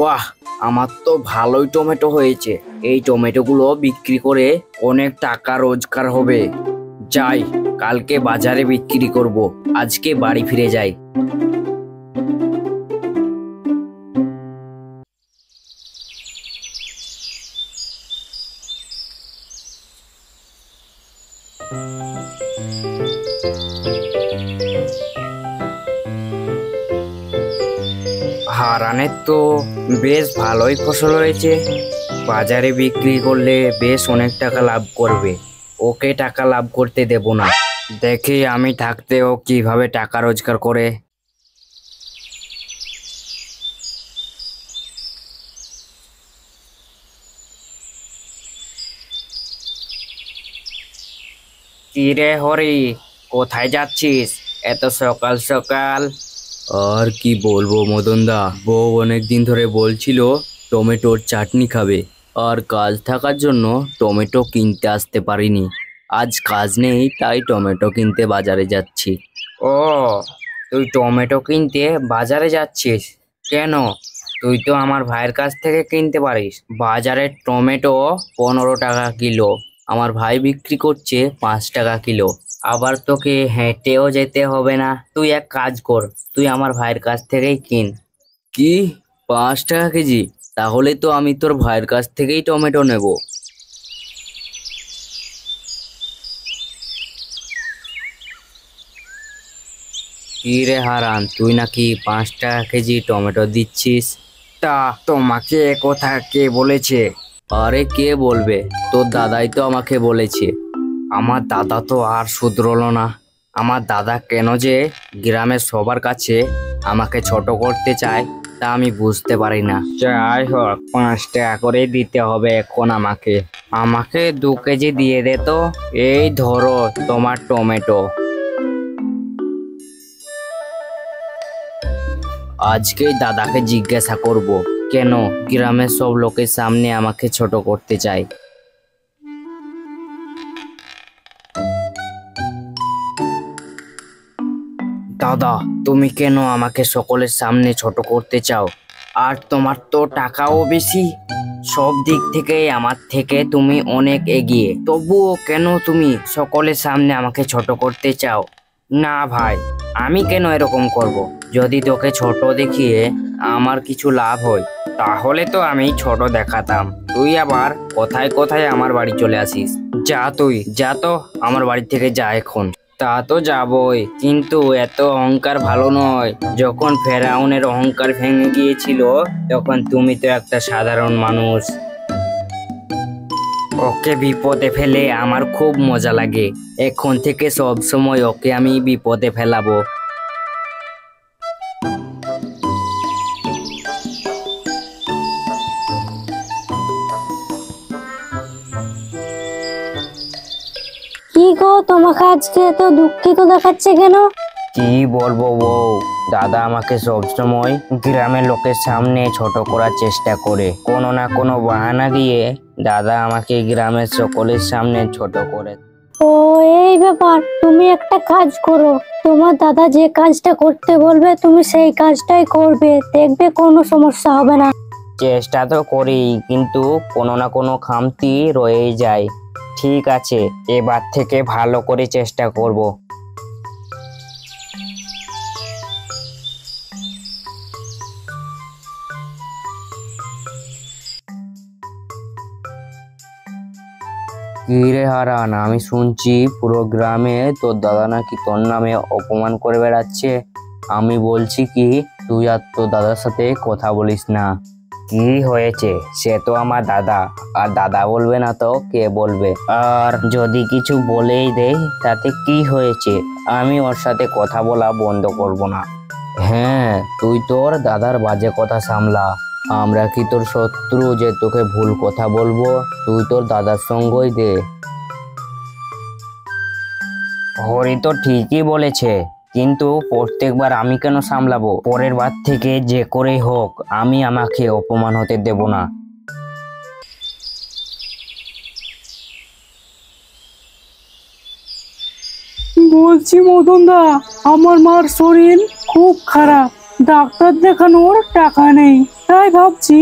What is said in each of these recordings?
বাহ, আমার তো ভালোই টমেটো হয়েছে। এই টমেটোগুলো বিক্রি করে অনেক টাকা রোজগার হবে। যাই, কালকে বাজারে বিক্রি করব। আজকে বাড়ি ফিরে যাই। হারানের তো বেশ ভালোই ফসল হয়েছে। বাজারে বিক্রি করলে বেশ অনেক টাকা লাভ করবে। ওকে টাকা লাভ করতে দেব না। দেখি আমি থাকতেও কিভাবে টাকা রোজগার করে। কি রে হরি, কোথায় যাচ্ছিস এত সকাল সকাল? আর কি বলবো মদন দা, বউ অনেকদিন ধরে বলছিল টমেটোর চাটনি খাবে, আর কাজ থাকার জন্য টমেটো কিনতে আসতে পারিনি। আজ কাজ নেই, তাই টমেটো কিনতে বাজারে যাচ্ছি। ও, তুই টমেটো কিনতে বাজারে যাচ্ছিস কেন? তুই তো আমার ভাইয়ের কাছ থেকে কিনতে পারিস। বাজারে টমেটো 15 টাকা কিলো, আমার ভাই বিক্রি করছে 5 টাকা কিলো। আবার তোকে হেঁটেও যেতে হবে না। তুই এক কাজ কর, তুই আমার ভাইয়ের কাছ থেকেই কিন। কি, 5 টাকা কেজি? তাহলে তো আমি তোর ভাইয়ের কাছ থেকেই টমেটো নেব। কি রে হারান, তুই নাকি 5 টাকা কেজি টমেটো দিচ্ছিস? তা তোমাকে কথা কে বলেছে? আরে কে বলবে, তোর দাদাই তো আমাকে বলেছে। আমার দাদা তো আর শুধরলো না। আমার দাদা কেন যে গ্রামের সবার কাছে আমাকে ছোট করতে চায় তা আমি বুঝতে পারি না। যাই হোক, 5 টাকা করে দিতে হবে এখন আমাকে। আমাকে 2 কেজি দিয়ে দে তো। এই ধরো তোমার টমেটো। আজকেই দাদাকে জিজ্ঞাসা করব কেন গ্রামের সব লোকের সামনে আমাকে ছোট করতে চায়। দাদা, তুমি কেন আমাকে সকলের সামনে ছোট করতে চাও? আর তোমার তো টাকাও বেশি। সব দিক থেকে আমার থেকে তুমি অনেক এগিয়ে, তবুও কেন তুমি সকলের সামনে আমাকে ছোট করতে চাও? না ভাই, আমি কেন এরকম করব? যদি তোকে ছোট দেখিয়ে আমার কিছু লাভ হয় তাহলে তো আমি ছোট দেখাতাম। তুই আবার কোথায় কোথায় আমার বাড়ি চলে আসিস। যা, তুই যা তো, আমার বাড়ি থেকে যা এখন। তা তো যাবই, কিন্তু এত অহংকার ভালো নয়। যখন ফেরাউনের অহংকার ভেঙে গিয়েছিল তখন তুমি তো একটা সাধারণ মানুষ। ওকে বিপদে ফেলে আমার খুব মজা লাগে। এখন থেকে সব সময় ওকে আমি বিপদে ফেলাবো। কি গো, তোমাকে আজকে এত দুঃখিত দেখাচ্ছে কেন? কি বলবো বউ, দাদা আমাকে সবসময় গ্রামের লোকের সামনে ছোট করার চেষ্টা করে। কোনো না কোনো বাহানা দিয়ে দাদা আমাকে গ্রামের সকলের সামনে ছোট করে। ও, এই ব্যাপার। তুমি একটা কাজ করো, তোমার দাদা যে কাজটা করতে বলবে তুমি সেই কাজটাই করবে, দেখবে কোনো সমস্যা হবে না। চেষ্টা তো করি, কিন্তু কোনো না কোনো খামতি রয়েই যায়। ঠিক আছে, এবার থেকে ভালো করে চেষ্টা করব। কি রে হারান, আমি শুনছি পুরো গ্রামে তোর দাদা নাকি তোর নামে অপমান করে বেড়াচ্ছে। আমি বলছি কি, তুই আর তোর দাদার সাথে কথা বলিস না। কি হয়েছে? সে তো আমার দাদা, আর দাদা বলবে না তো কে বলবে? আর যদি কিছু বলেই দেয় তাতে কি হয়েছে? আমি ওর সাথে কথা বলা বন্ধ করব না। হ্যাঁ, তুই তোর দাদার বাজে কথা সামলা। আমরা কি তোর শত্রু যে তোকে ভুল কথা বলবো? তুই তোর দাদার সঙ্গই দে। হরি তো ঠিকই বলেছে, কিন্তু প্রত্যেকবার আমি কেন সামলাবো? পরের বার থেকে যে করেই হোক আমি আমাকে অপমান হতে দেব না। বলছি মদন দা, আমার মার শরীর খুব খারাপ, ডাক্তার দেখানোর টাকা নেই, একটাই ভাবছি,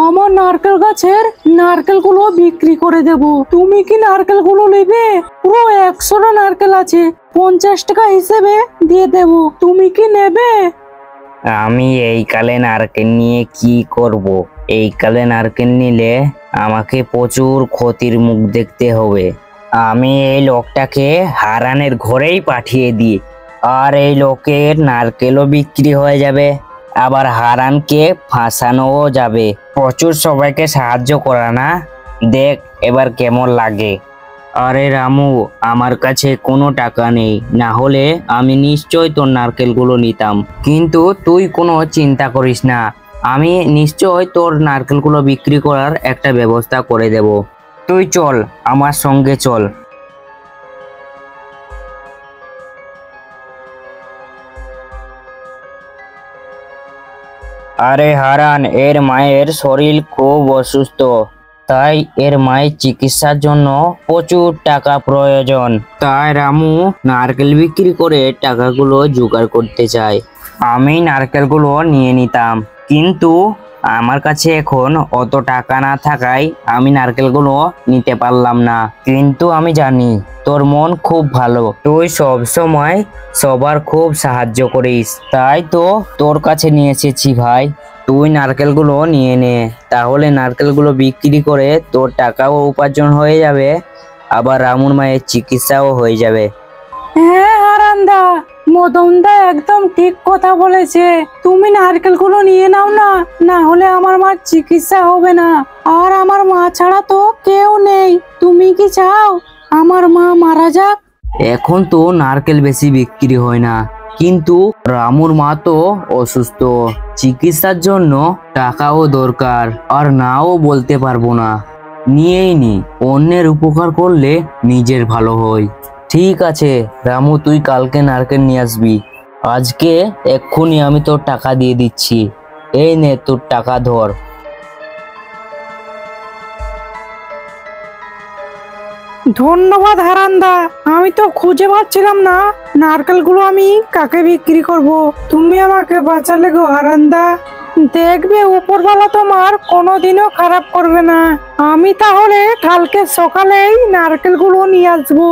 আমার নারকেল গাছের নারকেলগুলো বিক্রি করে দেব। তুমি কি নারকেলগুলো নেবে? পুরো 100টা নারকেল আছে, 50 টাকা হিসেবে দিয়ে দেব। তুমি কি নেবে? আমি এই কালে নারকেল নিয়ে কি করব? এই কালে নারকেল নিলে আমাকে প্রচুর ক্ষতির মুখ দেখতে হবে। আমি এই লোকটাকে হারানের ঘরেই পাঠিয়ে দিই, আর এই লোকের নারকেলও বিক্রি হয়ে যাবে, আবার হারানকে ফাঁসানোও যাবে। প্রচুর সবাইকে সাহায্য করা না, দেখ এবার কেমন লাগে। আরে রামু, আমার কাছে কোনো টাকা নেই, না হলে আমি নিশ্চয় তোর নারকেলগুলো নিতাম। কিন্তু তুই কোনো চিন্তা করিস না, আমি নিশ্চয় তোর নারকেলগুলো বিক্রি করার একটা ব্যবস্থা করে দেব। তুই চল, আমার সঙ্গে চল। আরে হারান, এর মায়ের শরীর খুব অসুস্থ, তাই এর মায়ের চিকিৎসার জন্য প্রচুর টাকা প্রয়োজন। তাই রামু নারকেল বিক্রি করে টাকাগুলো জোগাড় করতে চায়। আমি নারকেলগুলো নিয়ে নিতাম, কিন্তু আমার কাছে এখন অত টাকা না থাকায় আমি নারকেলগুলো নিতে পারলাম না। কিন্তু আমি জানি তোর মন খুব ভালো, তুই সব সময় সবার খুব সাহায্য করিস, তাই তো তোর কাছে নিয়ে এসেছি ভাই। তুই নারকেলগুলো নিয়ে নে, তাহলে নারকেলগুলো বিক্রি করে তোর টাকাও উপার্জন হয়ে যাবে, আবার রামুর মায়ের চিকিৎসাও হয়ে যাবে। হ্যাঁ হারান্দা, মদনদা একদম ঠিক কথা বলেছে। তুমি নারকেলগুলো নিয়ে নাও না, না হলে আমার মার চিকিৎসা হবে না। আর আমার মা ছাড়া তো কেউ নেই। তুমি কি চাও আমার মা মারা যাক? এখন তো নারকেল বেশি বিক্রি হয় না, কিন্তু রামুর মা তো অসুস্থ, চিকিৎসার জন্য টাকাও দরকার, আর নাও বলতে পারবো না। নিয়েই নি, অন্যের উপকার করলে নিজের ভালো হয়। ঠিক আছে রামু, তুই কালকে নারকেল নিয়ে আসবি, আজকে এক্ষুনি আমি তোর টাকা দিয়ে দিচ্ছি। এই নে তোর টাকা, ধর। ধন্যবাদ হারান্দা, আমি তো খুঁজে পাচ্ছিলাম না নারকেলগুলো আমি কাকে বিক্রি করব। তুমি আমাকে বাঁচালে গো হারান্দা। দেখবে উপরওয়ালা তোমার কোনোদিনও খারাপ করবে না। আমি তাহলে কালকে সকালেই নারকেলগুলো নিয়ে আসবো।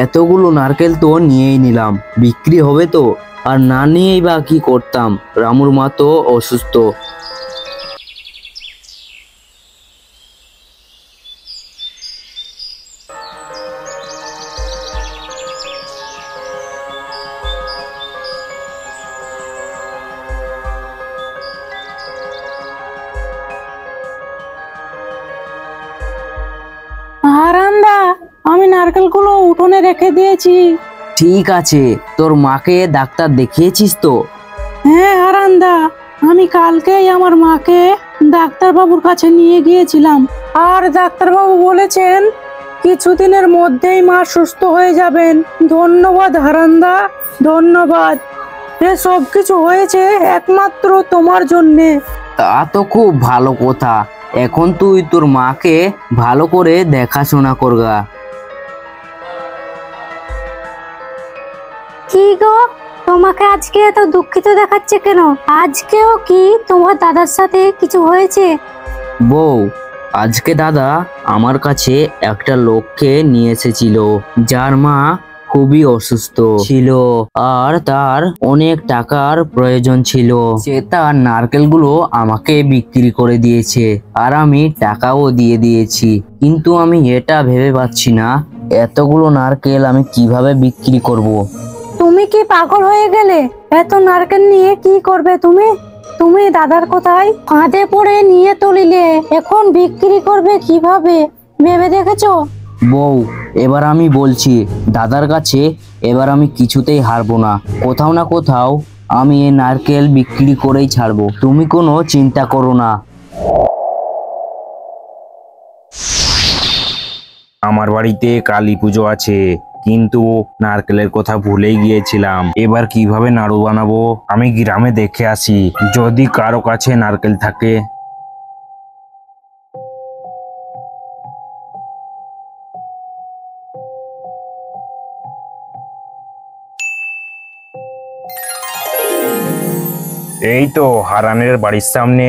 এতগুলো নারকেল তো নিয়েই নিলাম, বিক্রি হবে তো, আর না নিয়েই বা কি করতাম, রামুর মা তো অসুস্থ। হারান্দা, আমি নারকেলগুলো উঠোনে রেখে দিয়েছি। ঠিক আছে, তোর মাকে ডাক্তার দেখিয়েছিস তো? হ্যাঁ হারান্দা, আমি কালকেই আমার মাকে ডাক্তারবাবুর কাছে নিয়ে গিয়েছিলাম, আর ডাক্তারবাবু বলেছেন কিছুদিনের মধ্যেই মা সুস্থ হয়ে যাবেন। ধন্যবাদ হারান্দা, ধন্যবাদ। সব কিছু হয়েছে একমাত্র তোমার জন্যে। তা তো খুব ভালো কথা, এখন তুই তোর মাকে ভালো করে দেখাশোনা করগা। কি গো, তোমাকে আজকে এত দুঃখিত দেখাচ্ছে কেন? আজকেও কি তোমার দাদার সাথে কিছু হয়েছে? বউ, আজকে দাদা আমার কাছে একটা লোককে নিয়ে এসেছিল, যার মা খুবই অসুস্থ ছিল, আর তার অনেক টাকার প্রয়োজন ছিল। সে তার নারকেলগুলো আমাকে বিক্রি করে দিয়েছে, আর আমি টাকাও দিয়ে দিয়েছি। কিন্তু আমি এটা ভেবে পাচ্ছি না এতগুলো নারকেল আমি কিভাবে বিক্রি করব। তুমি কি পাগল হয়ে গেলে? এত নারকেল নিয়ে কি করবে তুমি? তুমি দাদার কোথায় ফাঁদে পড়ে নিয়ে তুলিলে, এখন বিক্রি করবে কিভাবে ভেবে দেখেছো? বউ, এবার আমি বলছি দাদার কাছে, এবার আমি কিছুতেই হারবো না। কোথাও না কোথাও আমি এই নারকেল বিক্রি করেই ছাড়বো, তুমি কোনো চিন্তা করো না। আমার বাড়িতে কালী পুজো আছে, কিন্তু নারকেলের কথা ভুলেই গিয়েছিলাম। এবার কিভাবে নাড়ু বানাবো? আমি গ্রামে দেখে আসি, যদি কারো কাছে নারকেল থাকে। এই তো হারানের বাড়ির সামনে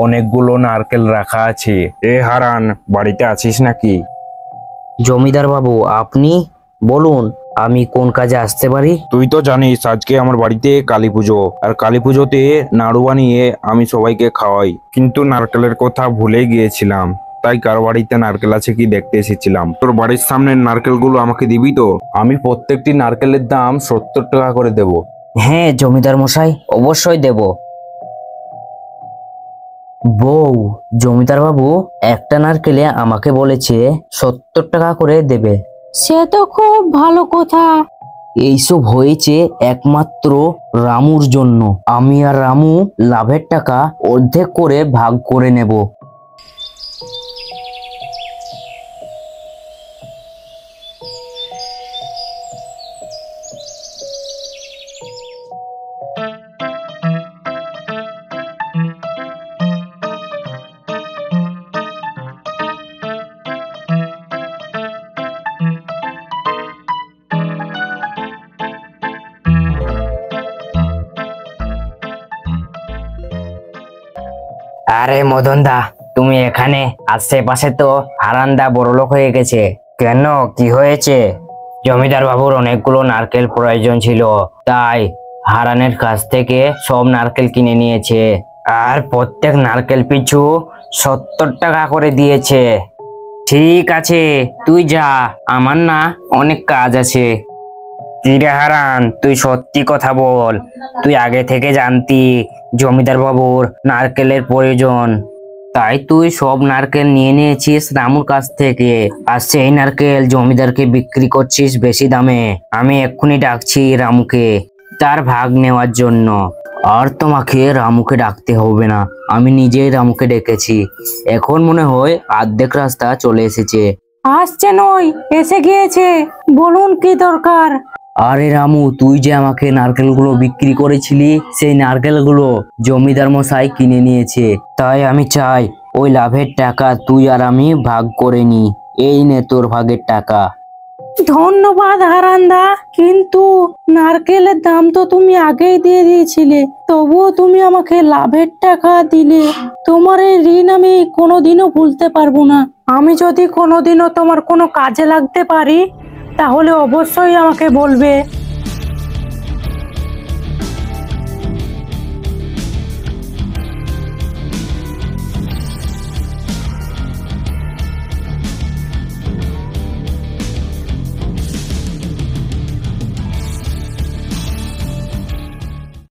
অনেকগুলো নারকেল রাখা আছে। এ হারান, বাড়িতে আছিস নাকি? জমিদার বাবু, আপনি বলুন, আমি কোন কাজে আসতে পারি? তুই তো জানিস আজকে আমার বাড়িতে কালী পুজো, আর কালী পুজোতে নাড়ু বানিয়ে আমি সবাইকে খাওয়াই, কিন্তু নারকেলের কথা ভুলে গিয়েছিলাম। তাই কারো বাড়িতে নারকেল আছে কি দেখতে এসেছিলাম। তোর বাড়ির সামনের নারকেলগুলো আমাকে দিবি তো? আমি প্রত্যেকটি নারকেলের দাম 70 টাকা করে দেব। হ্যাঁ জমিদার মশাই, অবশ্যই দেব। বউ, জমিদার বাবু একটা নারকেলে আমাকে বলেছে 70 টাকা করে দেবে। সে তো খুব ভালো কথা। এইসব হয়েছে একমাত্র রামুর জন্য। আমি আর রামু লাভের টাকা অর্ধেক করে ভাগ করে নেব। আরে মদন দা, তুমি এখানে? আশেপাশে তো হারান্দা বড়লোক হয়ে গেছে। কেন, কি হয়েছে? জমিদার বাবুর অনেকগুলো নারকেল প্রয়োজন ছিল, তাই হারানের কাছ থেকে সব নারকেল কিনে নিয়েছে, আর প্রত্যেক নারকেল পিছু 70 টাকা করে দিয়েছে। ঠিক আছে, তুই যা, আমার না অনেক কাজ আছে। কিরে হারান, তুই সত্যি কথা বল, তুই আগে থেকে জানতি জমিদার বাবুর নারকেলের প্রয়োজন, তাই তুই সব নারকেল নিয়ে নিয়েছিস রামুর কাছ থেকে, আর সেই নারকেল জমিদারকে বিক্রি করছিস বেশি দামে। আমি এক্ষুনি ডাকছি রামুকে তার ভাগ নেওয়ার জন্য। আর তোমাকে রামুকে ডাকতে হবে না, আমি নিজেই রামুকে ডেকেছি। এখন মনে হয় অর্ধেক রাস্তা চলে এসেছে। আসছে নয়, এসে গিয়েছে। বলুন কি দরকার? আরে রামু, তুই যে আমাকে নারকেলগুলো বিক্রি করেছিলি, সেই নারকেলগুলো জমিদার মশাই কিনে নিয়েছে। তাই আমি চাই ওই লাভের টাকা তুই আর আমি ভাগ করে নি। এই নে তোর ভাগের টাকা। ধন্যবাদ হারান্দা, কিন্তু নারকেলের দাম তো তুমি আগেই দিয়ে দিয়েছিলে, তবুও তুমি আমাকে লাভের টাকা দিলে। তোমার এই ঋণ আমি কোনোদিনও ভুলতে পারবো না। আমি যদি কোনোদিনও তোমার কোনো কাজে লাগতে পারি, তাহলে অবশ্যই আমাকে বলবে।